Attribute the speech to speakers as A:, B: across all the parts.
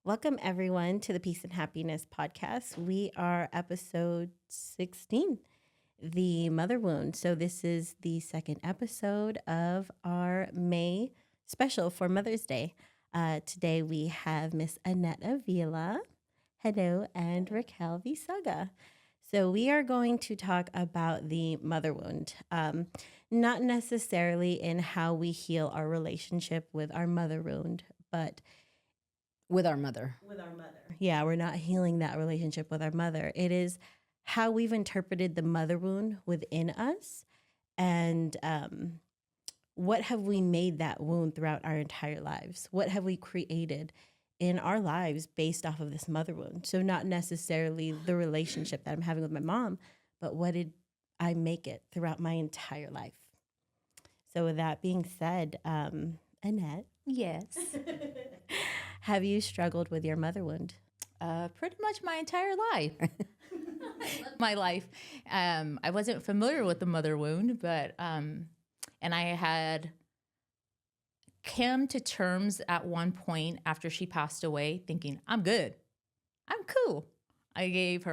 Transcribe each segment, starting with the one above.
A: Welcome, everyone, to the Peace and Happiness podcast. We are episode 16, The Mother Wound. So, this is the second episode of our May special for Mother's Day. Today, we have Miss Annette Avila, hello, and Raquel V-Saga. So, we are going to talk about the mother wound, not necessarily in how we heal our relationship with our mother wound, but
B: with our mother.
A: Yeah, we're not healing that relationship with our mother. It is how we've interpreted the mother wound within us, and what have we made that wound throughout our entire lives? What have we created in our lives based off of this mother wound? So not necessarily the relationship that I'm having with my mom, but what did I make it throughout my entire life? So with that being said, Annette.
B: Yes.
A: Have you struggled with your mother wound?
B: Pretty much my entire life. My life. I wasn't familiar with the mother wound, but, and I had come to terms at one point after she passed away thinking, I'm good. I'm cool. I gave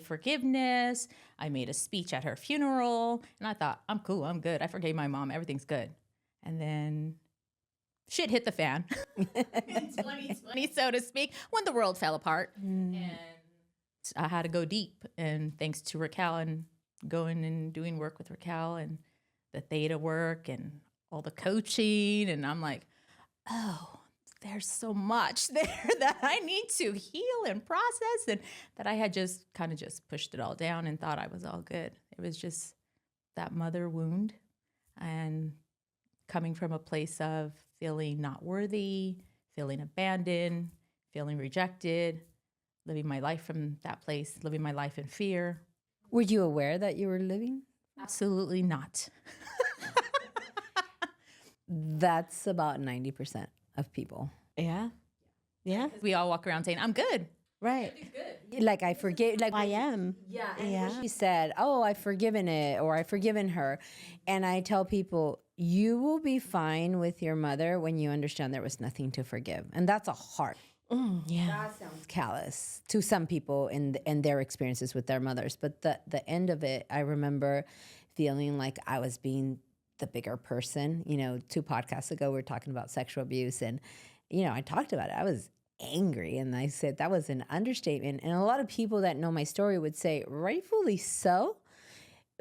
B: forgiveness. I made a speech at her funeral and I thought, I'm cool. I'm good. I forgave my mom. Everything's good. And then shit hit the fan in 2020, so to speak, when the world fell apart. And I had to go deep. And thanks to Raquel and going and doing work with Raquel and the theta work and all the coaching. And I'm like, oh, there's so much there that I need to heal and process. And that I had just kind of just pushed it all down and thought I was all good. It was just that mother wound and coming from a place of feeling not worthy, feeling abandoned, feeling rejected, living my life from that place, living my life in fear.
C: Were you aware that you were living?
B: Absolutely not.
C: That's about 90% of people.
A: Yeah. Yeah.
B: We all walk around saying, I'm good.
A: Right.
C: Like, I forget, like,
A: I am.
C: yeah. She said, oh, I've forgiven it, or I've forgiven her. And I tell people, you will be fine with your mother when you understand there was nothing to forgive. And that's a hard.
A: Yeah.
C: That sounds callous to some people in their experiences with their mothers. But the end of it, I remember feeling like I was being the bigger person. You know, 2 podcasts ago, we were talking about sexual abuse. And, you know, I talked about it. I was angry. And I said that was an understatement. And a lot of people that know my story would say, rightfully so.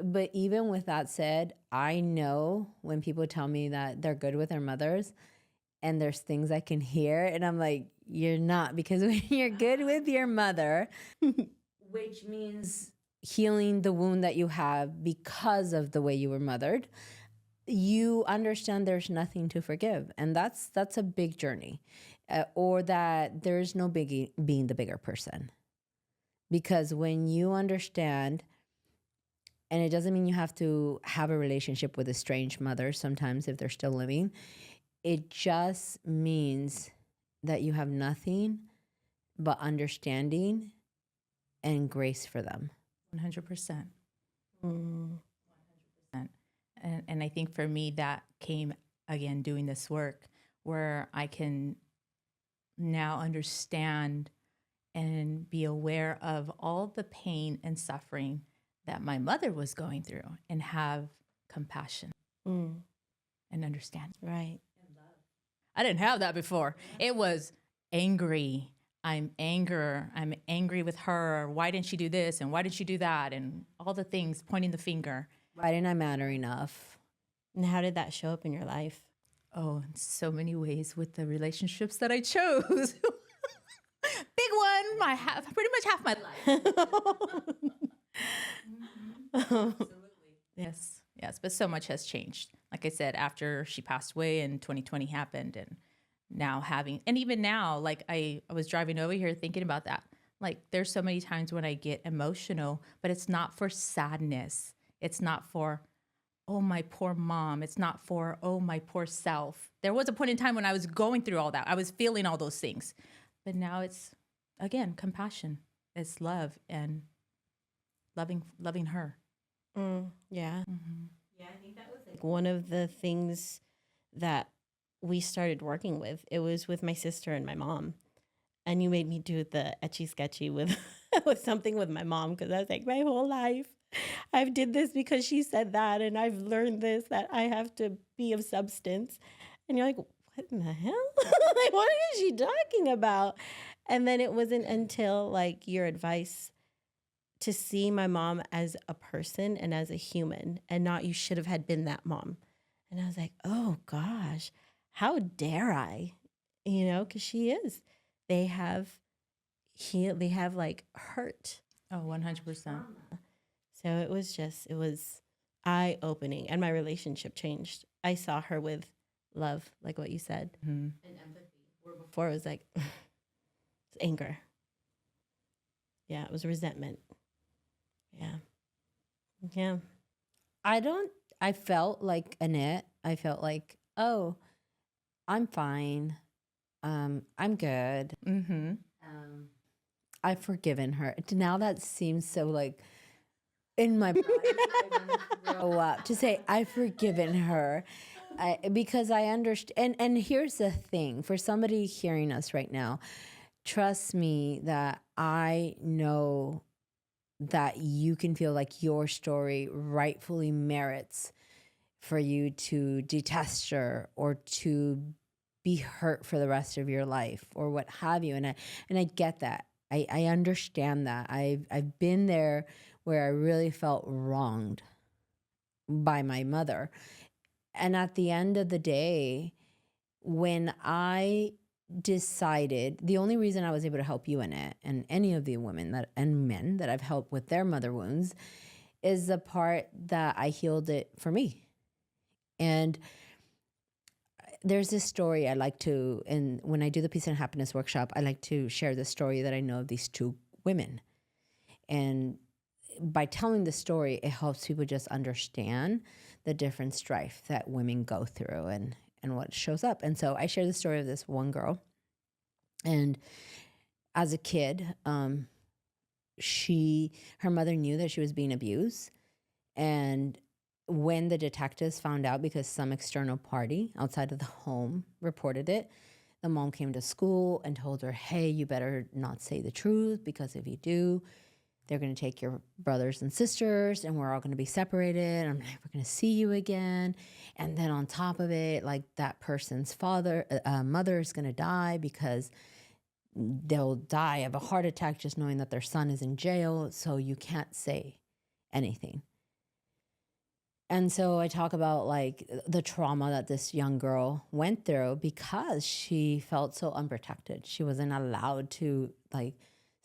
C: But even with that said, I know when people tell me that they're good with their mothers and there's things I can hear, and I'm like, you're not, because when you're good with your mother, which means healing the wound that you have because of the way you were mothered, you understand there's nothing to forgive. And that's a big journey, or that there's no biggie being the bigger person. Because when you understand, and it doesn't mean you have to have a relationship with a strange mother sometimes if they're still living. It just means that you have nothing but understanding and grace for them.
B: 100%. 100%. And I think for me, that came, again, doing this work where I can now understand and be aware of all the pain and suffering that my mother was going through and have compassion and understand.
A: Right.
B: I didn't have that before. It was angry. I'm angry with her. Why didn't she do this? And why did she do that? And all the things, pointing the finger.
C: Why didn't I matter enough?
A: And how did that show up in your life?
B: Oh, in so many ways with the relationships that I chose. Big one, pretty much half my life. Absolutely. Yes. But so much has changed. Like I said, after she passed away and 2020 happened, and now and even now, like I was driving over here thinking about that. Like there's so many times when I get emotional, but it's not for sadness. It's not for, oh, my poor mom. It's not for, oh, my poor self. There was a point in time when I was going through all that. I was feeling all those things. But now it's, again, compassion. It's love and loving her.
A: Yeah. Mm-hmm. Yeah, I think that was like one of the things that we started working with. It was with my sister and my mom. And you made me do the etchy sketchy with with something with my mom because I was like, my whole life I've did this because she said that, and I've learned this that I have to be of substance. And you're like, what in the hell? Like, what is she talking about? And then it wasn't until like your advice to see my mom as a person and as a human, and not you should have had been that mom. And I was like, oh gosh, how dare I? You know, because she is. They have they have like hurt.
B: Oh, 100%.
A: So it was eye opening, and my relationship changed. I saw her with love, like what you said,
B: Mm-hmm.
A: and empathy. Where before it was like it's anger. Yeah, it was resentment. Yeah, yeah.
C: I felt like Annette. I felt like, oh, I'm fine. I'm good.
B: Mm-hmm.
C: I've forgiven her. Now that seems so like in my body. I want to throw up to say I've forgiven her. Because I understand. And here's the thing for somebody hearing us right now, trust me that I know that you can feel like your story rightfully merits for you to detest her or to be hurt for the rest of your life or what have you. And I get that. I understand that. I've been there where I really felt wronged by my mother. And at the end of the day, when I decided, the only reason I was able to help you, Annette, and any of the women that and men that I've helped with their mother wounds is the part that I healed it for me. And there's this story I like to, and when I do the Peace and Happiness workshop, I like to share the story that I know of these two women. And by telling the story, it helps people just understand the different strife that women go through and what shows up. And so I share the story of this one girl. And as a kid, her mother knew that she was being abused. And when the detectives found out, because some external party outside of the home reported it, the mom came to school and told her, hey, you better not say the truth, because if you do, they're going to take your brothers and sisters and we're all going to be separated. I'm never going to see you again. And then on top of it, like that person's mother is going to die because they'll die of a heart attack just knowing that their son is in jail. So you can't say anything. And so I talk about like the trauma that this young girl went through because she felt so unprotected. She wasn't allowed to like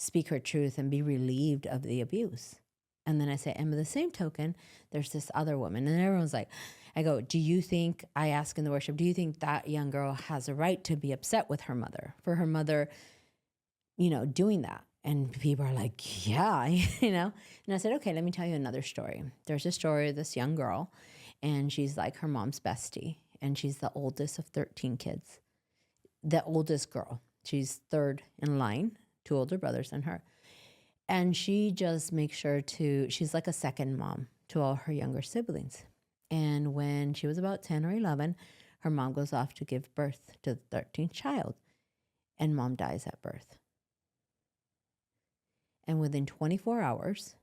C: speak her truth and be relieved of the abuse. And then I say, and by the same token, there's this other woman. And everyone's like, I go, I ask in the worship, do you think that young girl has a right to be upset with her mother for her mother, doing that? And people are like, yeah, And I said, okay, let me tell you another story. There's a story of this young girl, and she's like her mom's bestie, and she's the oldest of 13 kids. The oldest girl. She's third in line, 2 older brothers than her. And she just makes sure she's like a second mom to all her younger siblings. And when she was about 10 or 11, her mom goes off to give birth to the 13th child, and mom dies at birth. And within 24 hours,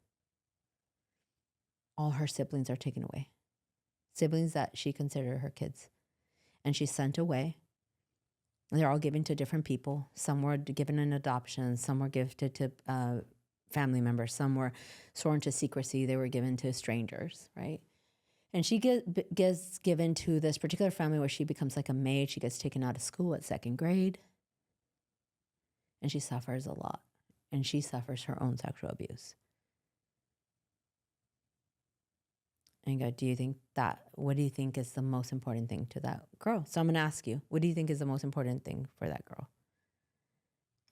C: all her siblings are taken away. Siblings that she considered her kids. And she's sent away. They're all given to different people. Some were given in adoption. Some were gifted to family members. Some were sworn to secrecy. They were given to strangers, right? And she gets given to this particular family where she becomes like a maid. She gets taken out of school at 2nd grade. And she suffers a lot. And she suffers her own sexual abuse. And I go, what do you think is the most important thing to that girl? So I'm going to ask you, what do you think is the most important thing for that girl?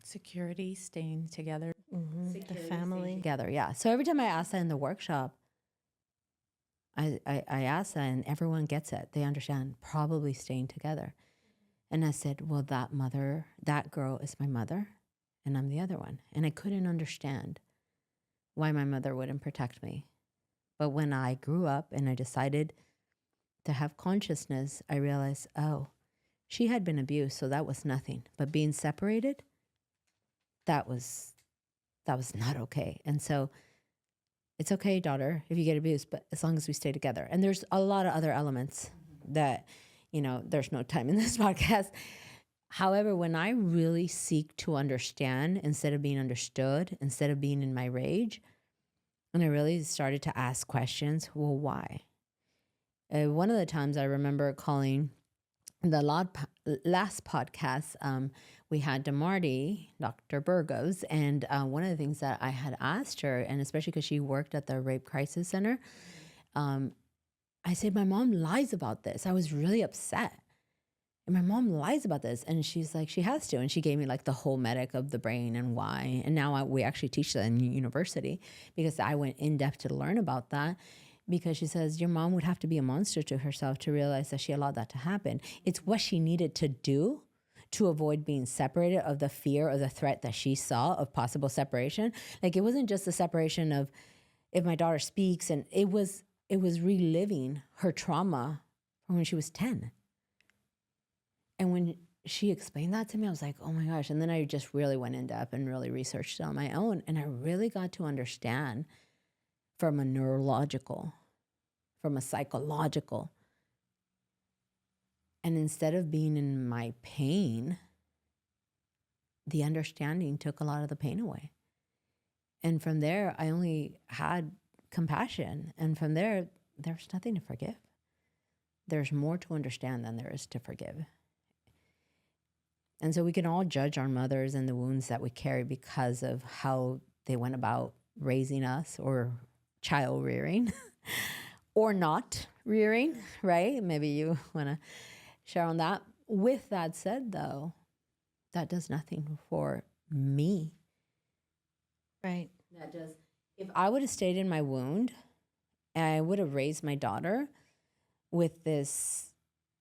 B: Security, staying together.
A: Mm-hmm. The family.
C: Together, yeah. So every time I ask that in the workshop, I ask that and everyone gets it. They understand probably staying together. And I said, well, that girl is my mother and I'm the other one. And I couldn't understand why my mother wouldn't protect me. But when I grew up and I decided to have consciousness, I realized, oh, she had been abused, so that was nothing. But being separated, that was not okay. And so it's okay, daughter, if you get abused, but as long as we stay together. And there's a lot of other elements that, there's no time in this podcast. However, when I really seek to understand instead of being understood, instead of being in my rage, and I really started to ask questions, well, why? One of the times I remember calling the last podcast, we had DeMarty, Dr. Burgos, and one of the things that I had asked her, and especially because she worked at the Rape Crisis Center, I said, my mom lies about this. I was really upset. And my mom lies about this. And she's like, she has to. And she gave me like the whole medic of the brain and why. And now we actually teach that in university because I went in depth to learn about that. Because she says, your mom would have to be a monster to herself to realize that she allowed that to happen. It's what she needed to do to avoid being separated, of the fear or the threat that she saw of possible separation. Like, it wasn't just the separation of if my daughter speaks, and it was reliving her trauma from when she was 10. And when she explained that to me, I was like, oh my gosh. And then I just really went in depth and really researched it on my own. And I really got to understand from a neurological, from a psychological. And instead of being in my pain, the understanding took a lot of the pain away. And from there, I only had compassion. And from there, there's nothing to forgive. There's more to understand than there is to forgive. And so we can all judge our mothers and the wounds that we carry because of how they went about raising us or child rearing or not rearing, right? Maybe you want to share on that. With that said, though, that does nothing for me.
A: Right.
C: That does. If I would have stayed in my wound, I would have raised my daughter with this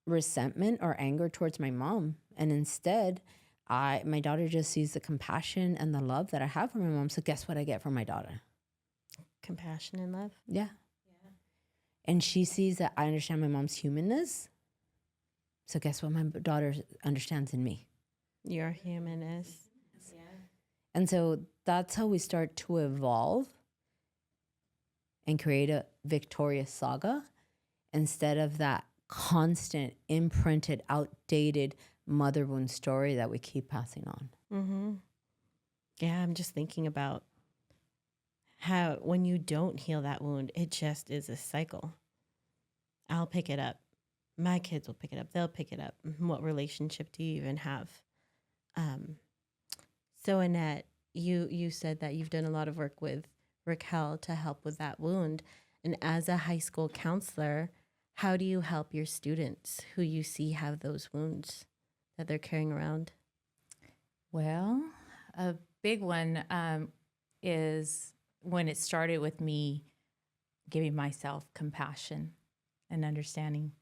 C: resentment or anger towards my mom. And instead, my daughter just sees the compassion and the love that I have for my mom. So guess what I get from my daughter?
A: Compassion and love.
C: Yeah. And she sees that I understand my mom's humanness. So guess what my daughter understands in me?
A: Your humanness.
C: Yeah. And so that's how we start to evolve and create a victorious saga instead of that constant, imprinted, outdated mother wound story that we keep passing on.
A: Mm-hmm. Yeah, I'm just thinking about how when you don't heal that wound, it just is a cycle. I'll pick it up. My kids will pick it up. They'll pick it up. What relationship do you even have? So Annette, you said that you've done a lot of work with Raquel to help with that wound. And as a high school counselor, how do you help your students who you see have those wounds that they're carrying around?
B: Well, a big one is when it started with me giving myself compassion and understanding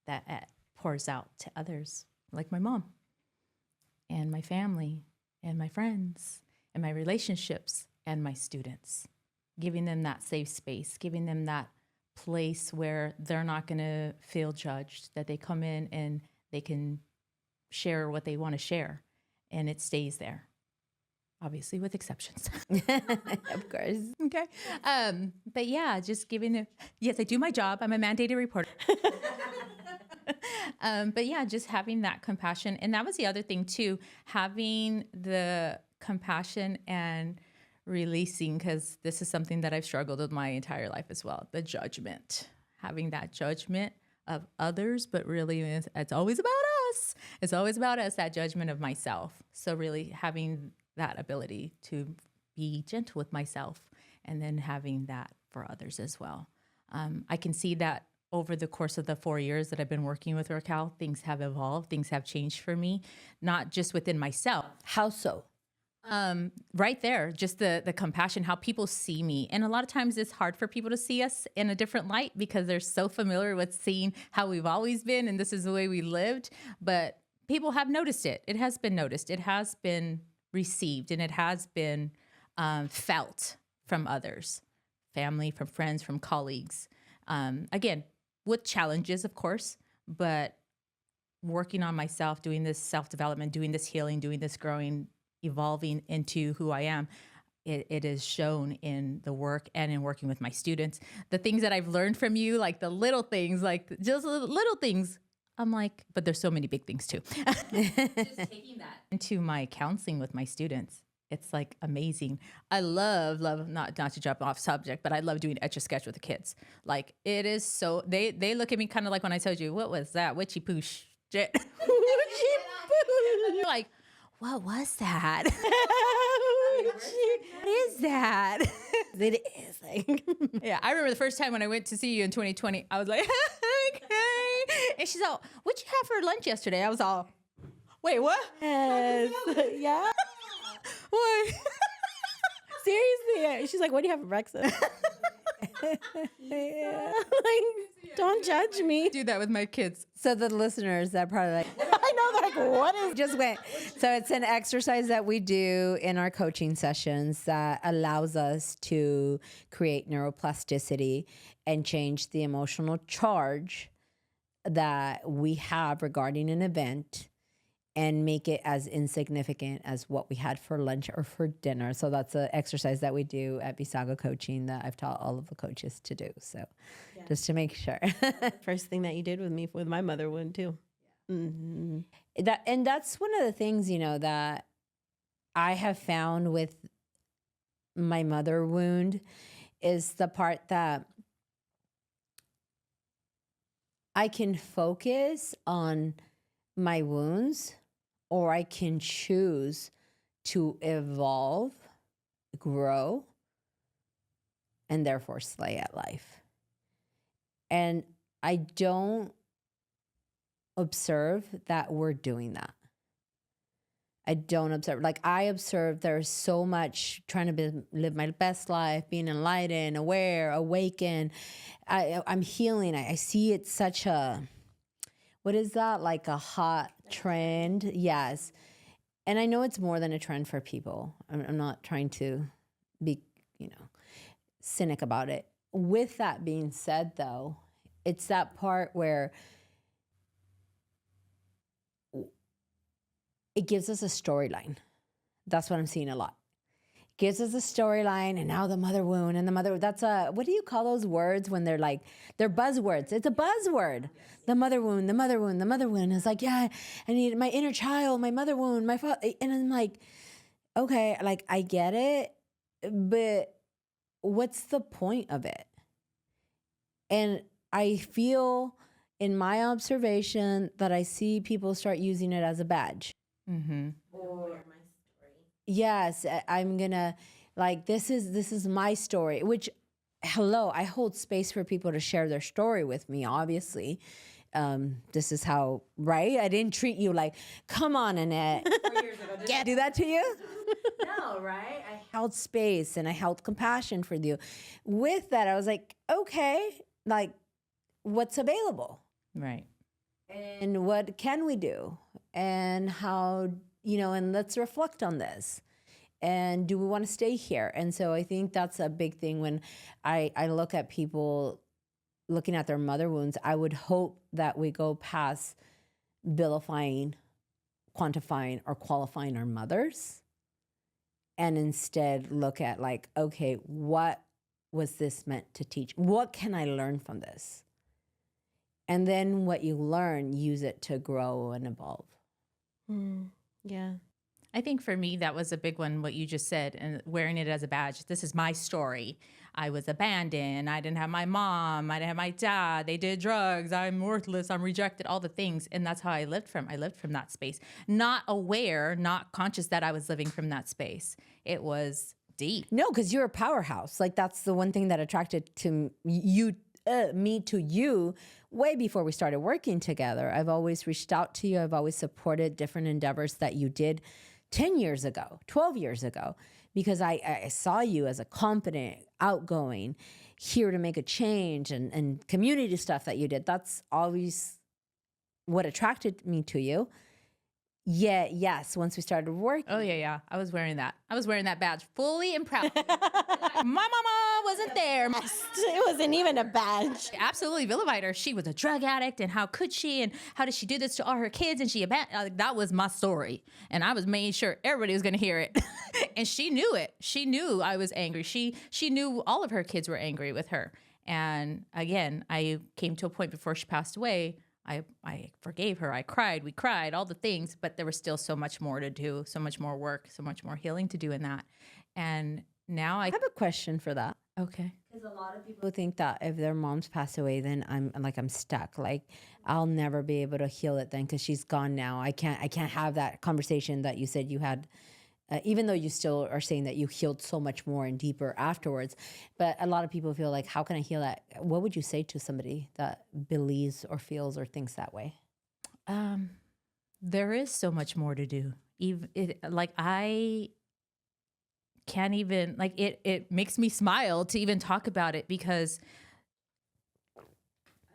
B: that it pours out to others, like my mom and my family and my friends and my relationships and my students, giving them that safe space, giving them that place where they're not going to feel judged, that they come in and they can share what they want to share and it stays there, obviously with exceptions.
C: Of course.
B: Okay. But yeah, just giving it, yes, I do my job. I'm a mandated reporter. But yeah, just having that compassion. And that was the other thing too, having the compassion and releasing, because this is something that I've struggled with my entire life as well, the judgment, having that judgment of others, but really it's always about us. It's always about us, that judgment of myself. So really having that ability to be gentle with myself and then having that for others as well. I can see that over the course of the 4 years that I've been working with Raquel, things have evolved, things have changed for me, not just within myself.
C: How so?
B: Right there, just the compassion, how people see me. And a lot of times it's hard for people to see us in a different light because they're so familiar with seeing how we've always been and this is the way we lived. But people have noticed it. It has been noticed. It has been received and it has been felt from others, family, from friends, from colleagues. Again, with challenges, of course, but working on myself, doing this self-development, doing this healing, doing this growing, evolving into who I am, it is shown in the work and in working with my students. The things that I've learned from you, like the little things, like just little things, I'm like, but there's so many big things too. Just taking that into my counseling with my students. It's like amazing. I love, not to jump off subject, but I love doing Etch a Sketch with the kids. Like it is so, they look at me kind of like when I told you, what was that? Witchy poosh shit. Witchy poosh. Like, what was that? What is that?
A: It is like,
B: Yeah, I remember the first time when I went to see you in 2020, I was like, okay. And she's all, what'd you have for lunch yesterday? I was all, wait, what?
A: yes. Yeah.
B: What?
A: Seriously. She's like, what do you have for breakfast? Yeah. Like, don't judge me.
B: Do that with my kids.
C: So the listeners that probably like,
A: I know, they're like, what is
C: just went. So it's an exercise that we do in our coaching sessions that allows us to create neuroplasticity and change the emotional charge that we have regarding an event and make it as insignificant as what we had for lunch or for dinner. So that's an exercise that we do at V-Saga coaching that I've taught all of the coaches to do. So just to make sure.
A: first thing that you did with me with my mother wound too? Mm-hmm.
C: That's one of the things, you know, that I have found with my mother wound is the part that I can focus on my wounds, or I can choose to evolve, grow, and therefore slay at life. And I don't observe that we're doing that. I don't observe. Like I observe there's so much trying to live my best life, being enlightened, aware, awakened. I'm healing. I see it's such a, what is that? Like a hot trend. Yes. And I know it's more than a trend for people. I'm not trying to be, cynic about it. With that being said, though, it's that part where it gives us a storyline. That's what I'm seeing a lot. Gives us a storyline, and now the mother wound and the mother, that's a, what do you call those words when they're like, they're buzzwords. It's a buzzword. Yes. The mother wound, the mother wound, the mother wound. It's like, yeah, I need my inner child, my mother wound, my father. And I'm like, okay, like I get it, but what's the point of it? And I feel in my observation that I see people start using it as a badge.
B: Mm-hmm.
C: Yes, I'm gonna, like, this is my story, which, hello, I hold space for people to share their story with me, obviously. This is how, right? I didn't treat you like, come on, Annette. 4 years ago, did I do that to you? No, right? I held space and I held compassion for you. With that, I was like, okay, like, what's available?
B: Right.
C: And what can we do? And how, and let's reflect on this. And do we want to stay here? And so I think that's a big thing when I look at people looking at their mother wounds. I would hope that we go past vilifying, quantifying, or qualifying our mothers and instead look at like, okay, what was this meant to teach? What can I learn from this? And then what you learn, use it to grow and evolve.
A: Yeah.
B: I think for me, that was a big one, what you just said, and wearing it as a badge. This is my story. I was abandoned. I didn't have my mom. I didn't have my dad. They did drugs. I'm worthless. I'm rejected, all the things. And that's how I lived from. I lived from that space. Not aware, not conscious that I was living from that space. It was deep.
C: No, because you're a powerhouse. Like that's the one thing that attracted to you, me to you way before we started working together. I've always reached out to you. I've always supported different endeavors that you did 10 years ago, 12 years ago, because I saw you as a competent, outgoing, here to make a change and community stuff that you did. That's always what attracted me to you. Yes. Once we started working.
B: Oh yeah. I was wearing that. I was wearing that badge fully and proud. My mama wasn't there.
A: It wasn't even a badge.
B: Absolutely vilified her. She was a drug addict, and how could she? And how did she do this to all her kids? And she abandoned. That was my story, and I was making sure everybody was going to hear it. And she knew it. She knew I was angry. She knew all of her kids were angry with her. And again, I came to a point before she passed away. I forgave her. I cried. We cried, all the things, but there was still so much more to do, so much more work, so much more healing to do in that. And now I
C: have a question for that.
B: Okay.
C: Because a lot of people think that if their moms pass away, then I'm stuck. Like I'll never be able to heal it then because she's gone now. I can't have that conversation that you said you had. Even though you still are saying that you healed so much more and deeper afterwards. But a lot of people feel like, how can I heal that? What would you say to somebody that believes or feels or thinks that way?
B: There is so much more to do. I can't even, it makes me smile to even talk about it because,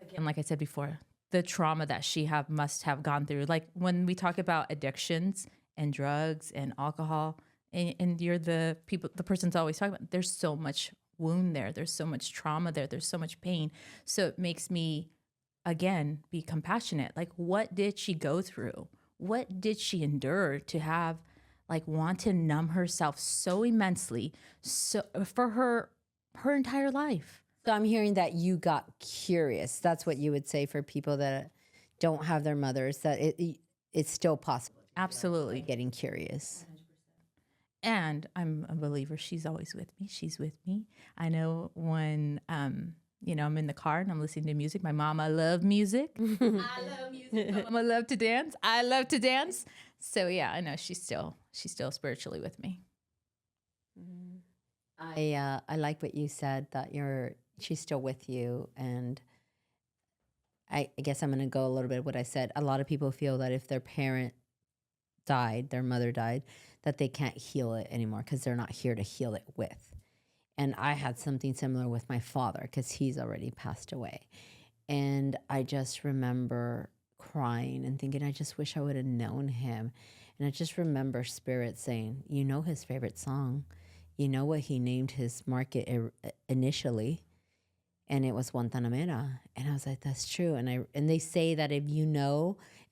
B: again, like I said before, the trauma that she must have gone through. Like when we talk about addictions and drugs and alcohol, and you're the person's always talking about, there's so much wound there. There's so much trauma there. There's so much pain. So it makes me, again, be compassionate. Like, what did she go through? What did she endure to have, want to numb herself so immensely for her entire life?
C: So I'm hearing that you got curious. That's what you would say for people that don't have their mothers, that it's still possible.
B: Absolutely.
C: Getting curious.
B: And I'm a believer. She's always with me. She's with me. I know when, I'm in the car and I'm listening to music. My mama love music. I love music. My mama love to dance. I love to dance. So yeah, I know she's still spiritually with me.
C: I like what you said, that she's still with you. And I guess I'm going to go a little bit what I said. A lot of people feel that if their parent died, their mother died, that they can't heal it anymore because they're not here to heal it with. And I had something similar with my father because he's already passed away. And I just remember crying and thinking, I just wish I would have known him. And I just remember Spirit saying, you know his favorite song. You know what he named his market initially. And it was Guantanamera. And I was like, that's true. And they say that if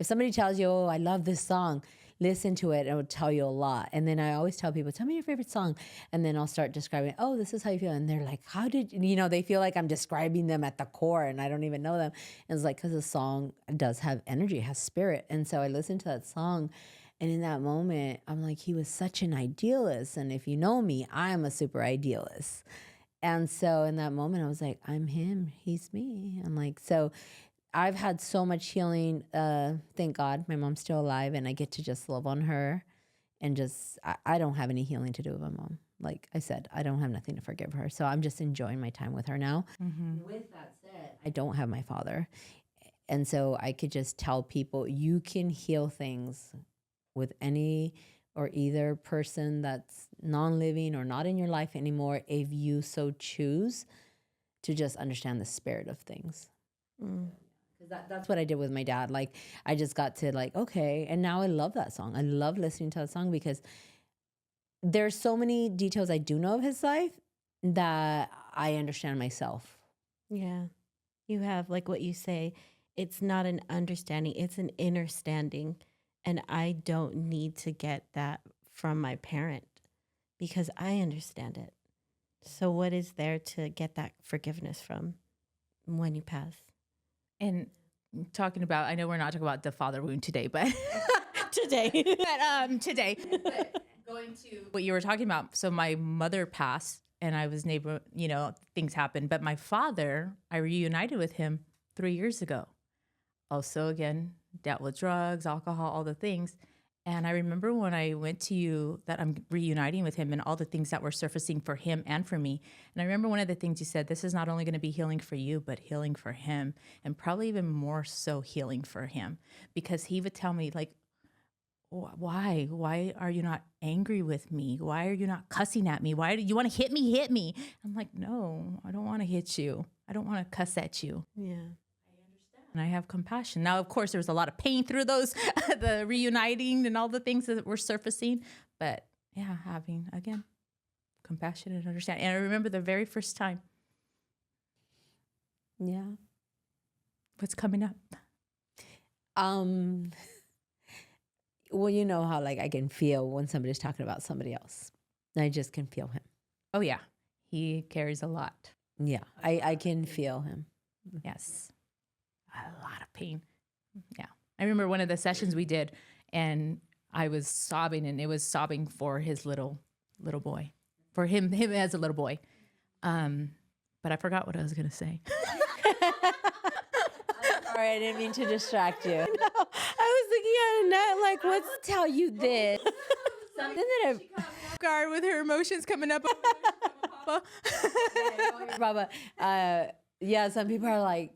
C: somebody tells you, oh, I love this song, listen to it. It will tell you a lot. And then I always tell people, tell me your favorite song. And then I'll start describing, oh, this is how you feel. And they're like, how did, they feel like I'm describing them at the core and I don't even know them. And it's like, because the song does have energy, it has spirit. And so I listened to that song. And in that moment, I'm like, he was such an idealist. And if you know me, I'm a super idealist. And so in that moment, I was like, I'm him, he's me. I'm like, so I've had so much healing. Thank God my mom's still alive and I get to just love on her and I don't have any healing to do with my mom. Like I said, I don't have nothing to forgive her. So I'm just enjoying my time with her now. Mm-hmm. With that said, I don't have my father. And so I could just tell people, you can heal things with any or either person that's non-living or not in your life anymore if you so choose to just understand the spirit of things. Because that's what I did with my dad. Like, I just got to okay, and now I love that song. I love listening to that song because there's so many details I do know of his life that I understand myself.
A: Yeah. You have, like what you say, it's not an understanding, it's an understanding. And I don't need to get that from my parent because I understand it. So what is there to get that forgiveness from when you pass?
B: And talking about, I know we're not talking about the father wound today, but
A: today,
B: but going to what you were talking about. So my mother passed and I was things happened, but my father, I reunited with him 3 years ago. Also, again, dealt with drugs, alcohol, all the things. And I remember when I went to you that I'm reuniting with him and all the things that were surfacing for him and for me. And I remember one of the things you said, this is not only going to be healing for you, but healing for him, and probably even more so healing for him, because he would tell me, like, why are you not angry with me? Why are you not cussing at me? Why do you want to hit me? Hit me. I'm like, no, I don't want to hit you. I don't want to cuss at you.
A: Yeah.
B: And I have compassion. Now, of course, there's a lot of pain through those, the reuniting and all the things that were surfacing. But yeah, having, again, compassion and understanding. And I remember the very first time.
C: Yeah.
B: What's coming up?
C: Well, you know how like I can feel when somebody's talking about somebody else. I just can feel him.
B: Oh, yeah. He carries a lot.
C: Yeah, I can feel him.
B: Yes. A lot of pain. Yeah. I remember one of the sessions we did, and I was sobbing, and it was sobbing for his little boy, for him as a little boy. But I forgot what I was going to say.
C: Sorry, I didn't mean to distract you.
A: No, I was looking at Annette like, what's
C: I'll tell you this. Something that
B: Guard with her emotions coming up.
C: Baba, yeah, some people are like,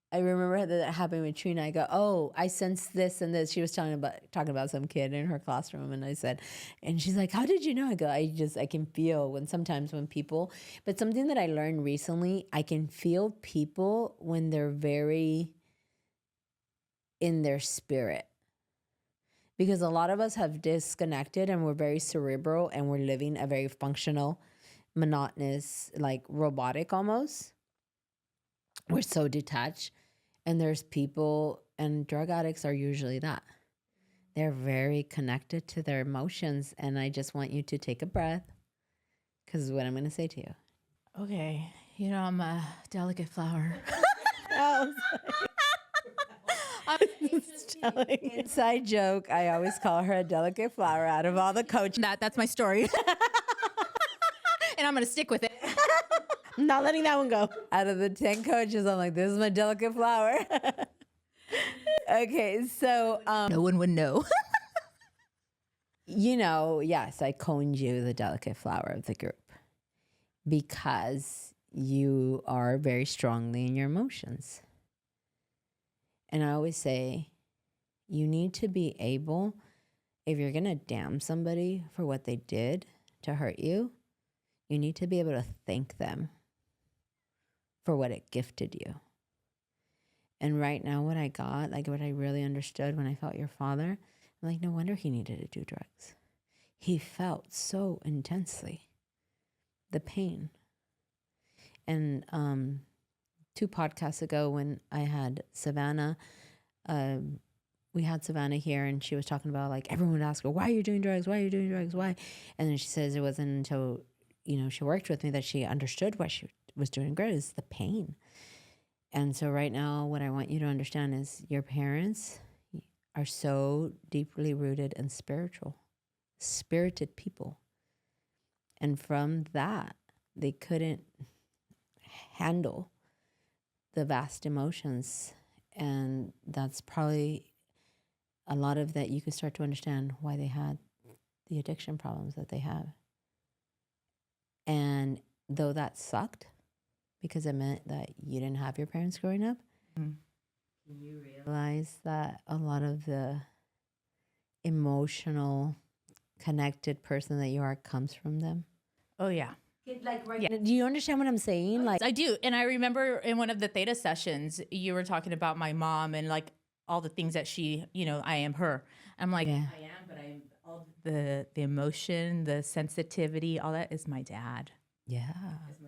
C: I remember that happened with Trina. I go, oh, I sensed this and this. She was talking about some kid in her classroom, and I said, and she's like, how did you know? I go, I can feel sometimes when people, but something that I learned recently, I can feel people when they're very in their spirit. Because a lot of us have disconnected and we're very cerebral and we're living a very functional, monotonous, like robotic almost. We're so detached. And there's people, and drug addicts are usually that. They're very connected to their emotions. And I just want you to take a breath, because what I'm going to say to you.
B: Okay. You know, I'm a delicate flower.
A: oh,
C: Inside joke, I always call her a delicate flower out of all the coaches.
B: That's my story. And I'm going to stick with it.
A: not letting that one go.
C: Out of the 10 coaches, I'm like, this is my delicate flower. Okay, so
B: No one would know.
C: you know, yes, I coined you the delicate flower of the group because you are very strongly in your emotions. And I always say, you need to be able, if you're going to damn somebody for what they did to hurt you, you need to be able to thank them for what it gifted you. And right now, what I got, like what I really understood when I felt your father, I'm like, no wonder he needed to do drugs. He felt so intensely the pain. And 2 podcasts ago when I had Savannah, we had Savannah here and she was talking about like, everyone would ask her, why are you doing drugs? Why are you doing drugs? Why? And then she says it wasn't until, she worked with me that she understood why she was doing drugs, is the pain. And so right now, what I want you to understand is your parents are so deeply rooted and spirited people. And from that, they couldn't handle the vast emotions. And that's probably a lot of that you could start to understand why they had the addiction problems that they have. And though that sucked, because it meant that you didn't have your parents growing up, can you realize that a lot of the emotional, connected person that you are comes from them?
B: Oh, yeah.
C: Do you understand what I'm saying? Like,
B: I do. And I remember in one of the theta sessions, you were talking about my mom and like all the things that she, I am her. I'm like,
C: Yeah.
B: I am, but I'm all the emotion, the sensitivity, all that is my dad.
C: yeah.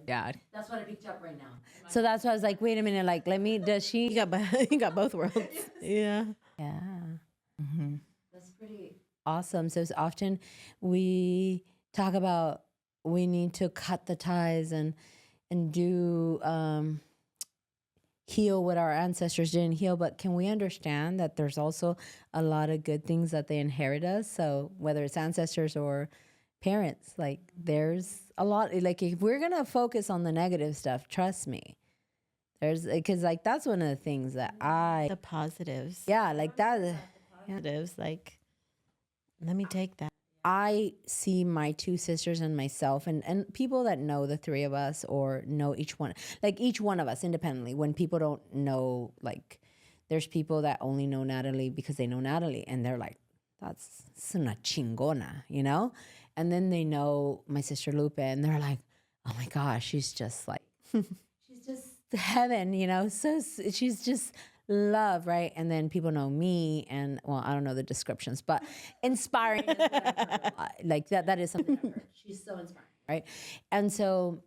B: Dad.
C: That's what I picked up right now. So that's why I was like, wait a minute, like,
A: You got both worlds. Yeah.
C: Yeah.
B: Mm-hmm.
C: That's pretty awesome. So it's often we talk about we need to cut the ties and do heal what our ancestors didn't heal. But can we understand that there's also a lot of good things that they inherit us? So whether it's ancestors or parents, like there's a lot, like if we're going to focus on the negative stuff, trust me, because like that's one of the things that
A: The positives.
C: yeah, like that.
A: Positives. Like, let me take that.
C: I see my 2 sisters and myself and people that know the 3 of us or know each one of us independently. When people don't know, like there's people that only know Natalie because they know Natalie and they're like, that's una chingona, And then they know my sister Lupe and they're like, oh my gosh, she's just like, she's just heaven, she's just love, right? And then people know me, and well, I don't know the descriptions, but inspiring is what I've heard a lot. Like that is something I've heard. She's so inspiring, right? And so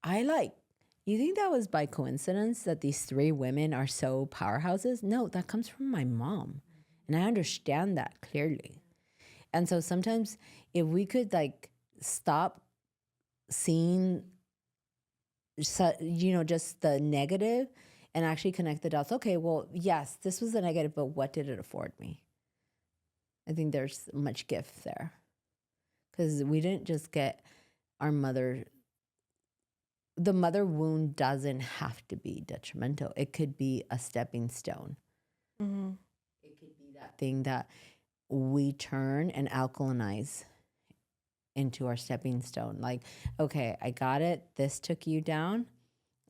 C: you think that was by coincidence that these three women are so powerhouses? No, that comes from my mom. And I understand that clearly. And so sometimes if we could stop seeing, just the negative and actually connect the dots. Okay, well, yes, this was the negative, but what did it afford me? I think there's much gift there. Because we didn't just get our mother. The mother wound doesn't have to be detrimental. It could be a stepping stone.
A: Mm-hmm.
C: It could be that thing that we turn and alkalinize into our stepping stone. Like, okay, I got it. This took you down.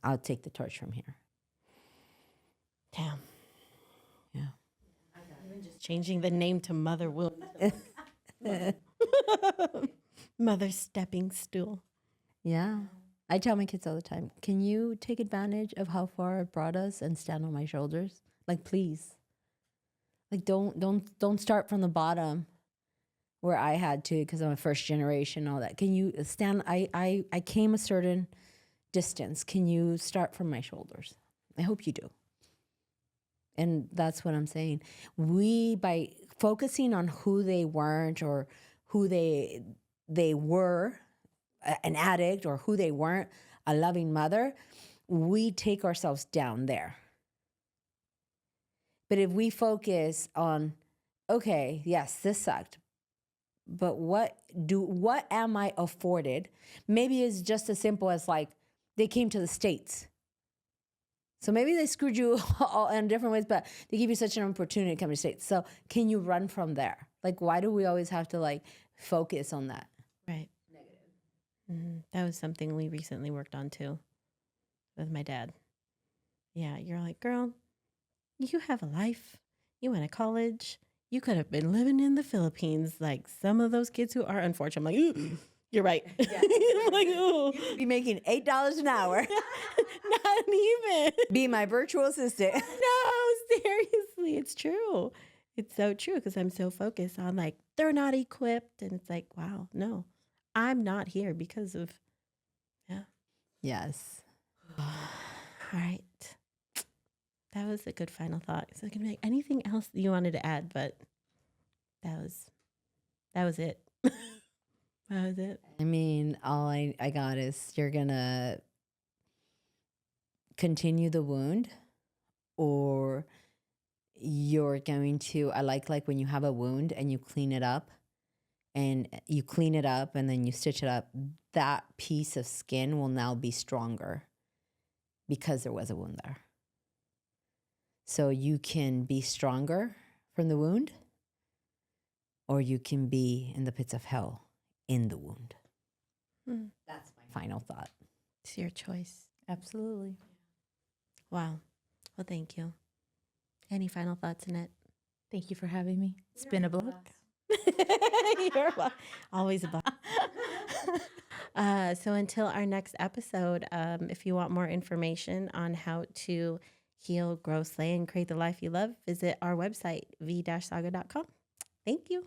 C: I'll take the torch from here.
A: Damn.
C: Yeah.
A: Even just changing the name to Mother Wound. Mother Stepping Stool.
C: Yeah. I tell my kids all the time, can you take advantage of how far it brought us and stand on my shoulders? Like, please. Like, don't start from the bottom where I had to, because I'm a first generation, all that. Can you stand? I came a certain distance. Can you start from my shoulders? I hope you do. And that's what I'm saying. We, by focusing on who they weren't, or who they were, an addict, or who they weren't, a loving mother, we take ourselves down there. But if we focus on, okay, yes, this sucked, but what am I afforded? Maybe it's just as simple as they came to the States. So maybe they screwed you all in different ways, but they give you such an opportunity to come to the States. So can you run from there? Why do we always have to focus on that?
A: Right. Mm-hmm. That was something we recently worked on too with my dad. Yeah, you're like, girl, you have a life. You went to college. You could have been living in the Philippines like some of those kids who are unfortunate. I'm like, ooh, you're right. Yeah. I'm like, ooh.
C: You could be making $8 an hour.
A: Not even.
C: Be my virtual assistant.
A: No, seriously. It's true. It's so true, because I'm so focused on they're not equipped. And it's like, wow, no, I'm not here because of, yeah.
C: Yes.
A: All right. That was a good final thought. So I can make anything else you wanted to add, but that was it. That was it.
C: I mean, all I got is you're going to continue the wound, or you're going to, I like when you have a wound and you clean it up and then you stitch it up, that piece of skin will now be stronger because there was a wound there. So you can be stronger from the wound, or you can be in the pits of hell in the wound. That's my final thought.
A: It's your choice.
B: Absolutely.
A: Wow. Well, thank you. Any final thoughts, Annette?
B: Thank you for having me. It's been a blast.
A: You're always a blast. So until our next episode, if you want more information on how to heal, grow, slay, and create the life you love, visit our website, v-saga.com. Thank you.